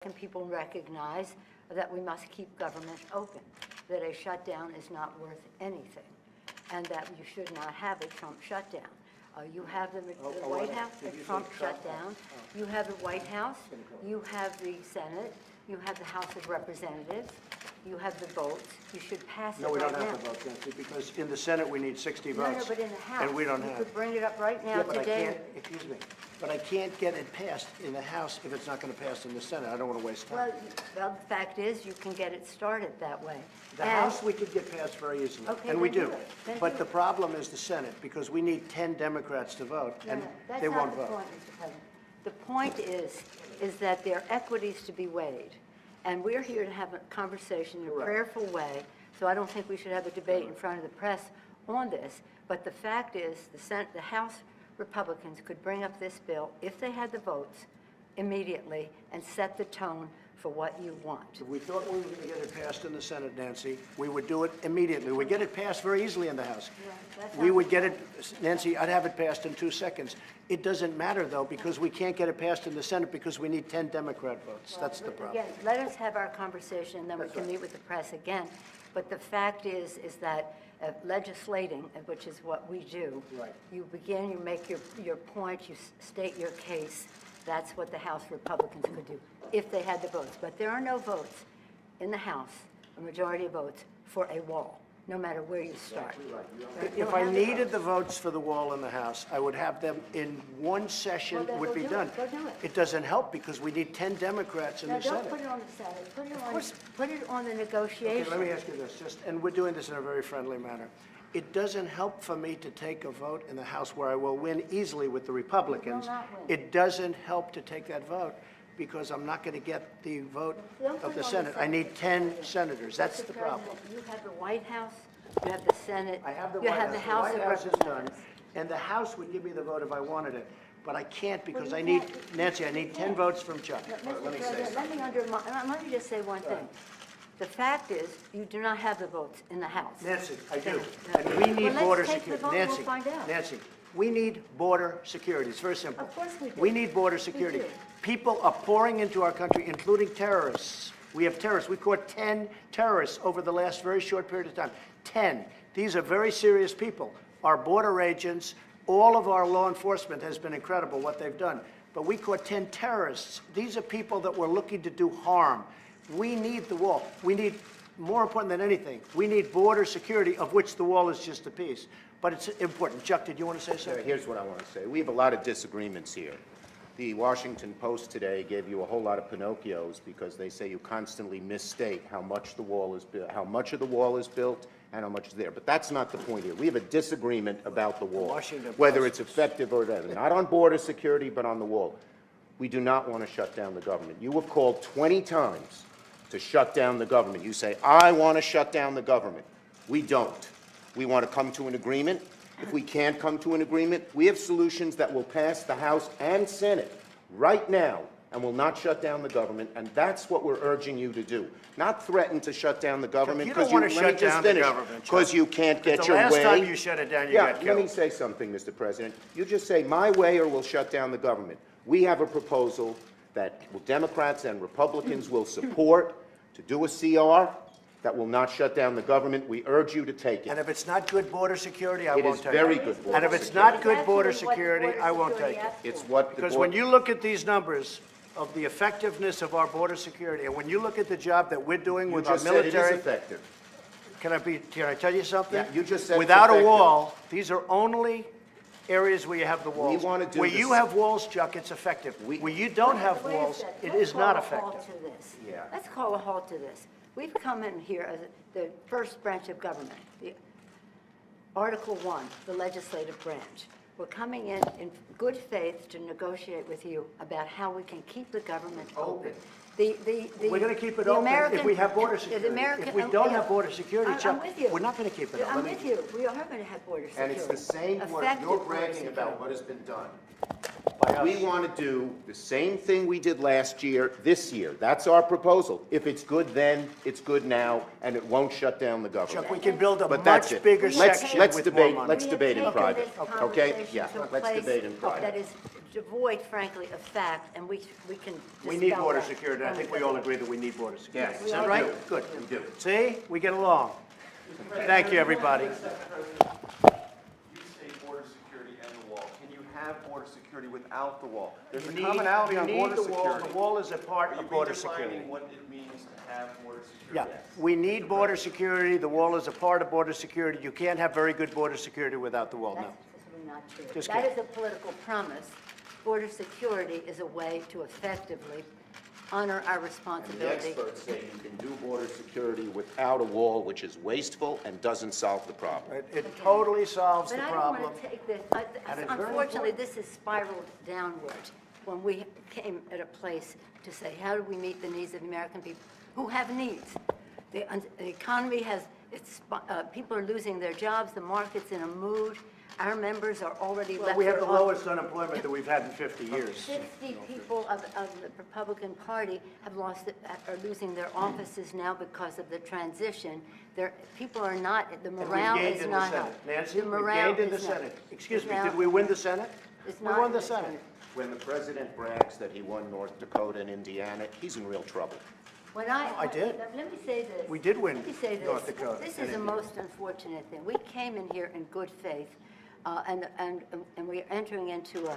Can people recognize that we must keep government open, that a shutdown is not worth anything, and that you should not have a Trump shutdown. You have the White House, a Trump shutdown. You have the White House, you have the Senate, you have the House of Representatives, you have the votes. You should pass it right now. No, we don't have the votes, Nancy, because in the Senate we need 60 votes. No, but in the House, and we don't you have. could bring it up right now Yeah, but today. I can't, excuse me, but I can't get it passed in the House if it's not going to pass in the Senate. I don't want to waste time. Well, the fact is, you can get it started that way. The House we could get passed very easily, Okay, and we then do. do it. Then But do the it. problem is the Senate, because we need 10 Democrats to vote, and they won't vote. That's not the point, Mr. President. The point is that there are equities to be weighed, and we're here to have a conversation in a prayerful way, so I don't think we should have a debate in front of the press on this. But the fact is, the House Republicans could bring up this bill, if they had the votes, immediately, and set the tone for what you want. If we thought we were going to get it passed in the Senate, Nancy, we would do it immediately. We'd get it passed very easily in the House. We would get it, Nancy, I'd have it passed in 2 seconds. It doesn't matter, though, because we can't get it passed in the Senate because we need 10 Democrat votes. That's the problem. Again, let us have our conversation, and then we can meet with the press again. But the fact is that legislating, which is what we do, Right. you begin, you make your point, you state your case. That's what the House Republicans could do, if they had the votes. But there are no votes in the House, a majority of votes, for a wall, no matter where you start. If I needed the votes for the wall in the House, I would have them in one session, Well, then would go be do it. done. Go do it. It doesn't help because we need 10 Democrats in Now, the don't Senate. put it on the Senate, course. put it on the Okay, negotiation. let me ask you this, and we're doing this in a very friendly manner. It doesn't help for me to take a vote in the House where I will win easily with the Republicans. You will not win. It doesn't help to take that vote because I'm not going to get the vote Don't put of it the on the Senate. I Senate. need 10 senators. That's Mr. the problem. President, you have the White House, you have the Senate, I have the you White have the House. House The of White House is done, Representatives. and the House would give me the vote if I wanted it. But I can't because you I need, can't. Nancy, I need 10 votes from Chuck. Mr. President, let me just say one thing. The fact is, you do not have the votes in the House. Nancy, I do. No. And we need Well, border let's take the security. vote and we'll Nancy, find out. Nancy, we need border security. It's very simple. Of course we do. We need border We security. do. People are pouring into our country, including terrorists. We have terrorists. We caught 10 terrorists over the last very short period of time. 10. These are very serious people. Our border agents, all of our law enforcement has been incredible what they've done. But we caught 10 terrorists. These are people that were looking to do harm. We need the wall. We need, more important than anything, we need border security, of which the wall is just a piece. But it's important. Chuck, did you want to say something? Here's what I want to say. We have a lot of disagreements here. The Washington Post today gave you a whole lot of Pinocchios because they say you constantly misstate how much the wall is built, how much of the wall is built, and how much is there. But that's not the point here. We have a disagreement about the wall, Washington whether Post. it's effective or not. Not on border security, but on the wall. We do not want to shut down the government. You have called 20 times to shut down the government. You say, I want to shut down the government. We don't. We want to come to an agreement. If we can't come to an agreement, we have solutions that will pass the House and Senate right now and will not shut down the government, and that's what we're urging you to do. Not threaten to shut down the government you don't because wanna let me shut just down the finish, government, Chuck. because you can't get your way. The last time you shut it down, you got Let me killed. say something, Mr. President. You just say, my way or we'll shut down the government. We have a proposal that Democrats and Republicans will support to do a CR that will not shut down the government. We urge you to take And it. if it's not good border security, I It won't is take very it. good border And if it's security. not good border That's actually what security, border I won't security take it. asks It's for. what the Because board- when you look at these numbers of the effectiveness of our border security, and when you look at the job that we're doing you with our just said it is military, effective. can I tell you something? Yeah, you just said it's Without a effective. wall, these are only areas where you have the walls. wanna do Where this- you have walls, Chuck, it's effective. Where you don't have Wait a walls, second. it Let's is not call a halt effective. to this. Yeah. Let's call a halt to this. We've come in here as the first branch of government, the Article 1, the legislative branch. We're coming in good faith to negotiate with you about how we can keep the government open. We're going to keep it open if we have border security. If we don't have border security, I'm Chuck, with you. we're not going to keep it I'm open. with you. We are going to have border security. And it's the same word. Effective You're border bragging security. about what has been done. By us. We want to do the same thing we did last year, this year. That's our proposal. If it's good then, it's good now, and it won't shut down the government. Chuck, we can build a But that's much it. bigger Let's section let's with debate. more money. Let's We have debate in taken private. this Okay? conversation Yeah. to a Let's place debate in That private. is devoid, frankly, of fact, and we can We need dispel border that. security. I think we all agree that we need border security. Yes, Is that we right? do. Good. We do. See, we get along. Thank you, everybody. You say border security and the wall. Can you have border security without the wall? There's a commonality on border You need the wall. security. The wall is a part Are you of border security. redefining what it means to have border Yeah, security? we need border security. The wall is a part of border security. You can't have very good border security without the wall, no. That's simply not true. Just That kidding. is a political promise. Border security is a way to effectively honor our And the responsibility. experts say you can do border security without a wall, which is wasteful and doesn't solve the problem. It totally solves the But I don't problem. want to take this, And it's very unfortunately, this has spiraled downward when we came at a place to say, how do we meet the needs of the American people who have needs? The economy has, people are losing their jobs, the market's in a mood, our members are already Well, left. we have the their office. lowest unemployment that we've had in 50 years. 50 people of the Republican Party have are losing their offices now because of the transition. People are not, the And we've morale gained is in the not Senate. high. Nancy, The we've morale gained in the is not- Senate. Excuse me, now- did we win the Senate? It's We not won in the the Senate. Senate. When the president brags that he won North Dakota and Indiana, he's in real trouble. When I did. Let me say this. We did win Let me say this. North Dakota This and is the Indiana. most unfortunate thing. We came in here in good faith, and we're entering into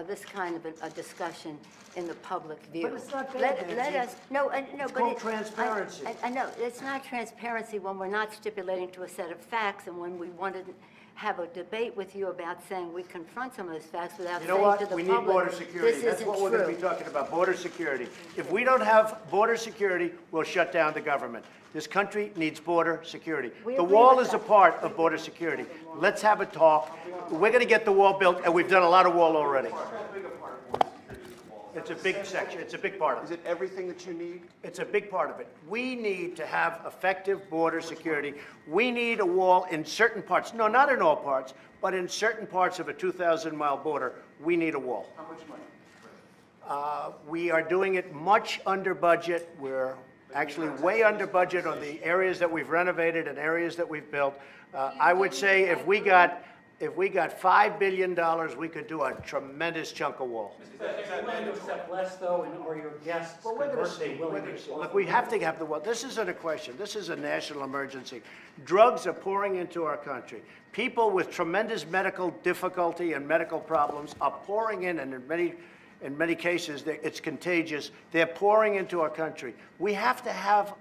this kind of a discussion in the public view. But it's not bad, Let Nancy. us, no, no, but. called it- transparency. I know, it's not transparency when we're not stipulating to a set of facts, and when we wanted to have a debate with you about saying we confront some of those facts without You know saying to what? the We public, need border security. this That's isn't what we're going to be true. talking about, border security. If we don't have border security, we'll shut down the government. This country needs border security. We The agree wall with is a that. part of border security. Let's have a talk. We're going to get the wall built, and we've done a lot of wall already. How big a part of border security is the wall? It's a big section. It's a big part of Is it. it everything that you need? It's a big part of it. We need to have effective border security. We need a wall in certain parts. No, not in all parts, but in certain parts of a 2,000-mile border, we need a wall. How much money? We are doing it much under budget. We're actually way under budget on the areas that we've renovated and areas that we've built. I would say if we got $5 billion, we could do a tremendous chunk of wall. Is that willing to accept less, though, and are your guests Well, we're going to conversely see. We're willing going to to see. go Look, for we it? have to have the wall. This isn't a question. This is a national emergency. Drugs are pouring into our country. People with tremendous medical difficulty and medical problems are pouring in, and in many cases, it's contagious. They're pouring into our country. We have to have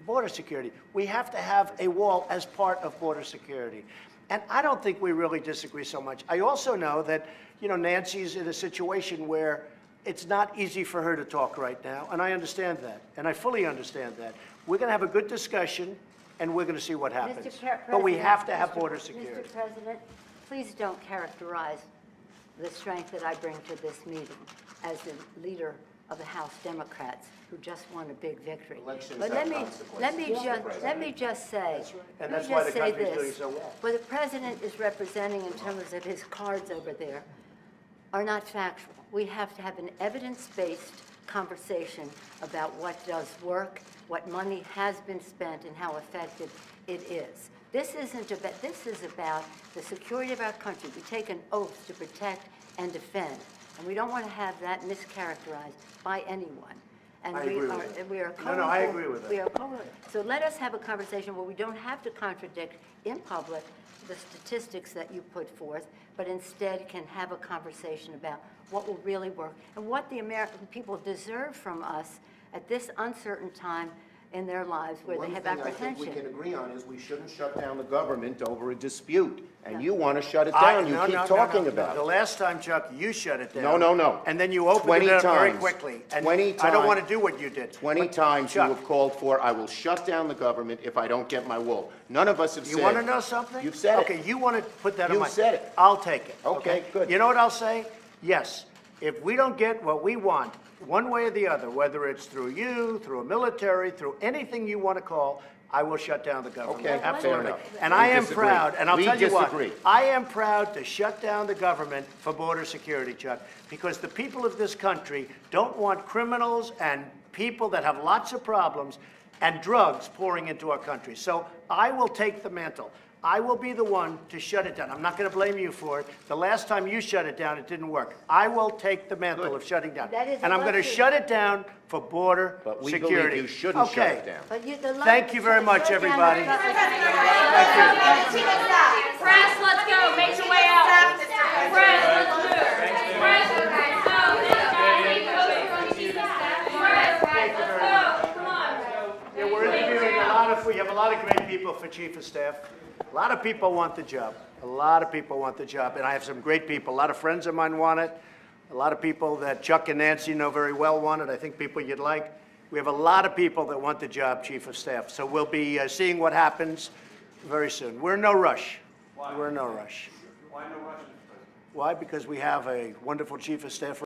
border security. We have to have a wall as part of border security. And I don't think we really disagree so much. I also know that, Nancy's in a situation where it's not easy for her to talk right now, and I understand that, and I fully understand that. We're going to have a good discussion, and we're going to see what happens. But we have to have border security. Mr. President, please don't characterize the strength that I bring to this meeting as the leader of the House Democrats who just won a big victory. Elections But have let consequences, me just say, And let that's me why just the say country's doing this. so well. What the president is representing in terms of his cards over there are not factual. We have to have an evidence-based conversation about what does work, what money has been spent, and how effective it is. This isn't about, this is about the security of our country. We take an oath to protect and defend, and we don't want to have that mischaracterized by anyone. And I we agree are, with it. and we are No, no, I agree with it. we are so let us have a conversation where we don't have to contradict in public the statistics that you put forth, but instead can have a conversation about what will really work and what the American people deserve from us at this uncertain time in their lives where they have One thing I think apprehension. we can agree on is we shouldn't shut down the government over a dispute. And you want to shut it I- down. You no, keep no, no, talking no. about The it. last time, Chuck, you shut it down. No, no, no. And then you opened 20 it up very times. quickly. And 20 I don't want times. to do what you did. 20 But, times you Chuck, have called for, I will shut down the government if I don't get my wool. None of us have said. You want to know something? You've said it. Okay, you want to put that on You've my... said it. I'll take it. Okay, good. You know what I'll say? Yes. If we don't get what we want, one way or the other, whether it's through you, through a military, through anything you want to call, I will shut down the government. Okay, fair Absolutely. enough. And We I am disagree. proud, and I'll We tell you what, disagree. I am proud to shut down the government for border security, Chuck, because the people of this country don't want criminals and people that have lots of problems and drugs pouring into our country. So I will take the mantle. I will be the one to shut it down. I'm not going to blame you for it. The last time you shut it down, it didn't work. I will take the mantle of shutting down. That is And I'm going to luxury. shut it down for border But we security. believe you shouldn't shut Okay. it down. But Thank you very much, everybody. Press, let's go. Make your way out. Press, let's move. Press, let's go. Come on. Yeah, we're interviewing we have a lot of great people for chief of staff. A lot of people want the job. A lot of people want the job, and I have some great people. A lot of friends of mine want it. A lot of people that Chuck and Nancy know very well want it. I think people you'd like. We have a lot of people that want the job, chief of staff. So we'll be seeing what happens very soon. We're in no rush. Why? We're in no rush. Why no rush, Mr. President? Why? Because we have a wonderful chief of staff.